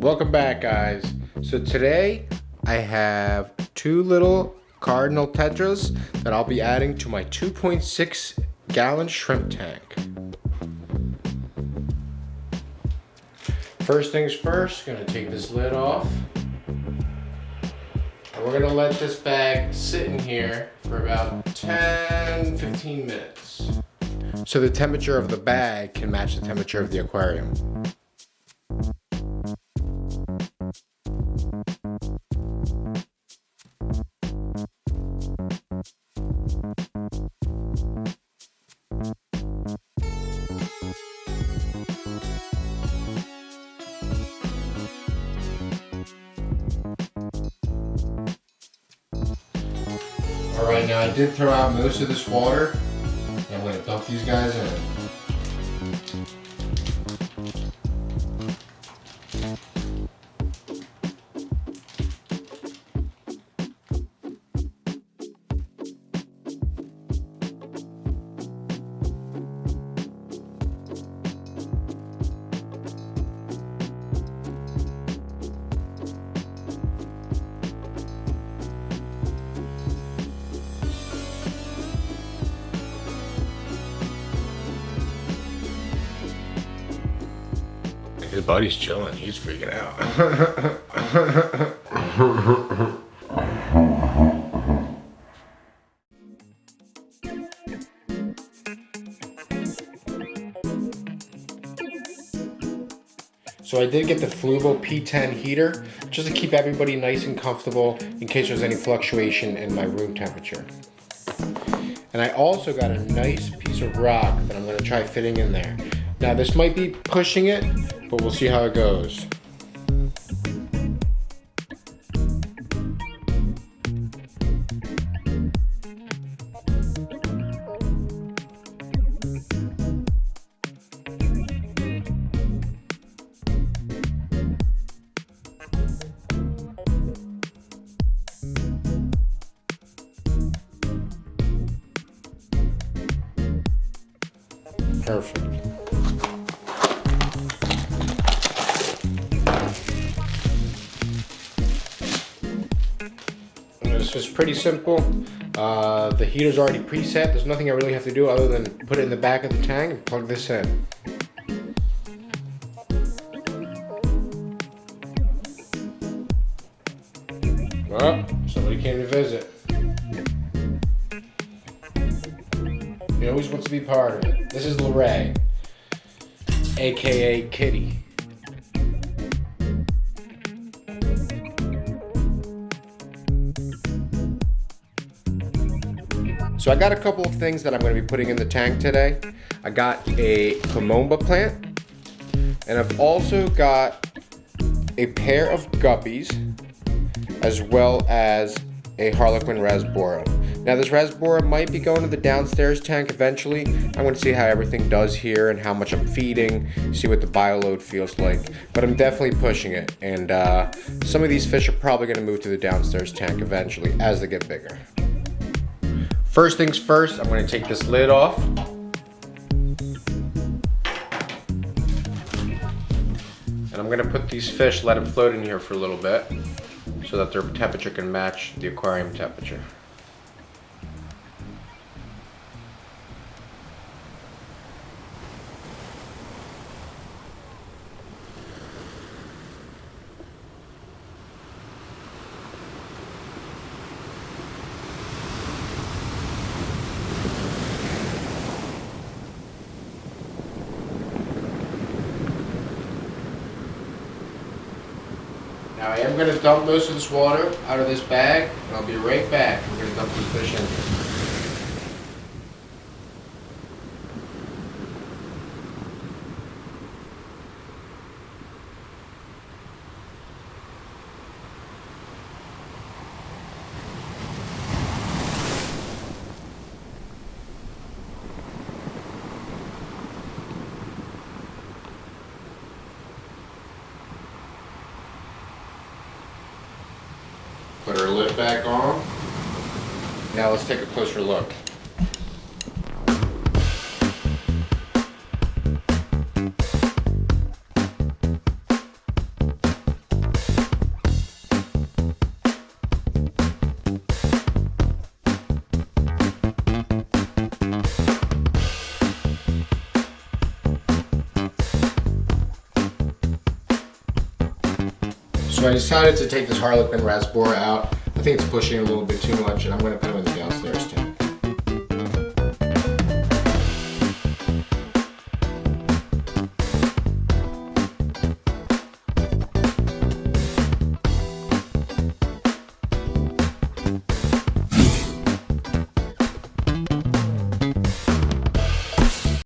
Welcome back, guys. So today I have two little cardinal tetras that I'll be adding to my 2.6 gallon shrimp tank. First things first, gonna take this lid off. And we're gonna let this bag sit in here for about 10-15 minutes. So the temperature of the bag can match the temperature of the aquarium. Alright, now I did throw out most of this water. I'm going to dump these guys in. His buddy's chilling, he's freaking out. So I did get the Fluval P10 heater, just to keep everybody nice and comfortable in case there's any fluctuation in my room temperature. And I also got a nice piece of rock that I'm gonna try fitting in there. Now this might be pushing it, but we'll see how it goes. Perfect. This is pretty simple. The heater's already preset. There's nothing I really have to do other than put it in the back of the tank and plug this in. Oh, somebody came to visit. He always wants to be part of it. This is Lorraine, aka Kitty. So I got a couple of things that I'm going to be putting in the tank today. I got a Cabomba plant, and I've also got a pair of guppies, as well as a harlequin rasbora. Now this rasbora might be going to the downstairs tank eventually. I'm going to see how everything does here and how much I'm feeding, see what the bioload feels like. But I'm definitely pushing it, and some of these fish are probably going to move to the downstairs tank eventually as they get bigger. First things first, I'm going to take this lid off. And I'm going to put these fish, let them float in here for a little bit so that their temperature can match the aquarium temperature. Now I am going to dump most of this water out of this bag, and I'll be right back. I'm going to dump these fish in here. Put our lid back on. Now let's take a closer look. So I decided to take this harlequin rasbora out. I think it's pushing a little bit too much, and I'm going to put him in